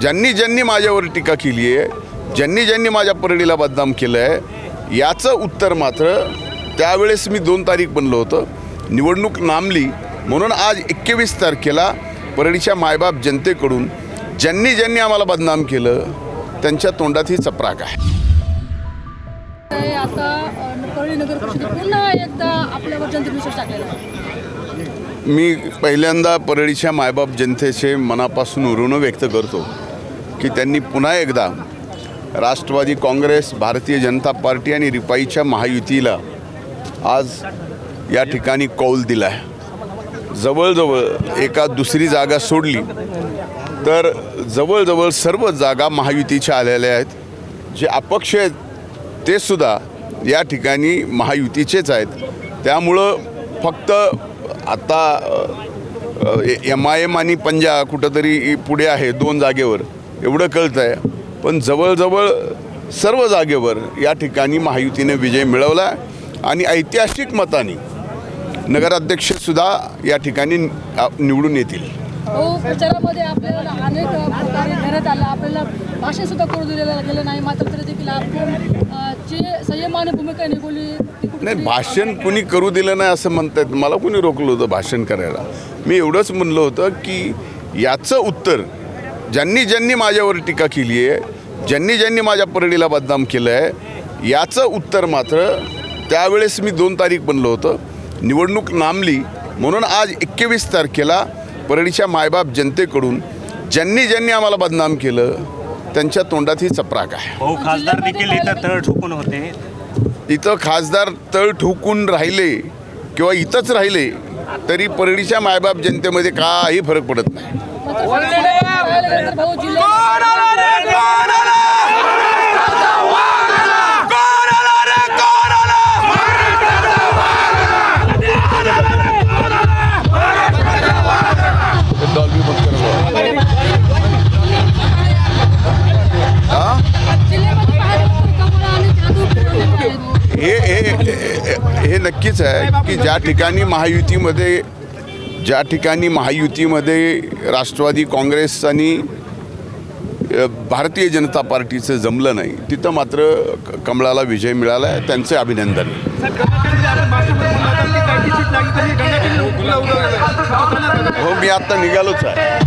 ज्यांनी ज्यांनी माझ्यावर टीका केली आहे, ज्यांनी ज्यांनी माझ्या परळीला बदनाम केलं आहे, याचं उत्तर मात्र त्यावेळेस मी 2 तारीख बनलो होतं, निवडणूक लांबली म्हणून आज 21 तारखेला परळीच्या मायबाप जनतेकडून ज्यांनी ज्यांनी आम्हाला बदनाम केलं त्यांच्या तोंडात ही चपराक आहे. आता परळी नगर परिषदेत पुन्हा एकदा आपल्यावर जनतेविश्वास टाकलेला आहे. मी पहिल्यांदा परळीच्या मायबाप जनतेचे मनापासून ऋण व्यक्त करतो की त्यांनी पुन्हा एकदा राष्ट्रवादी काँग्रेस, भारतीय जनता पार्टी आणि रिपाईच्या महायुतीला आज या ठिकाणी कौल दिला आहे. जवळजवळ एका दुसरी जागा सोडली तर जवळजवळ सर्व जागा महायुतीच्या आलेल्या आहेत. जे अपक्ष आहेत ते सुद्धा या ठिकाणी महायुतीचेच आहेत. त्यामुळं फक्त आता MIM आणि पंजा कुठंतरी पुढे आहे 2 जागेवर एवढं कळतं आहे, पण जवळजवळ सर्व जागेवर या ठिकाणी महायुतीने विजय मिळवला आणि ऐतिहासिक मताने नगराध्यक्षसुद्धा या ठिकाणी निवडून येतील. प्रचारामध्ये आपल्याला अनेक प्रकारे घेण्यात आलं, आपल्याला भाषणसुद्धा करू दिलेलं गेलं नाही, मात्र तरी देखील आपण जी संयमाने भूमिका निघवली. नाही, भाषण कुणी करू दिलं नाही असं म्हणतात. मला कुणी रोखलं होतं भाषण करायला? मी एवढंच म्हणलं होतं की याचं उत्तर ज्यांनी ज्यांनी माझ्यावर टीका केली आहे, ज्यांनी ज्यांनी माझ्या परळीला बदनाम केलं आहे, याचं उत्तर मात्र त्यावेळेस मी 2 तारीख बनलो होतं, निवडणूक लांबली म्हणून आज 21 तारखेला परळीच्या मायबाप जनतेकडून ज्यांनी ज्यांनी आम्हाला बदनाम केलं त्यांच्या तोंडात ही चपराक आहे. खासदार देखील इथं तळ ठोकून होते. इथं खासदार तळ ठोकून राहिले किंवा इथंच राहिले तरी परळीच्या मायबाप जनतेमध्ये काही फरक पडत नाही. हे नक्कीच आहे की ज्या ठिकाणी महायुतीमध्ये राष्ट्रवादी काँग्रेस आणि भारतीय जनता पार्टीचं जमलं नाही तिथं मात्र कमळाला विजय मिळाला आहे. त्यांचे अभिनंदन. हो, मी आता निघालोच आहे.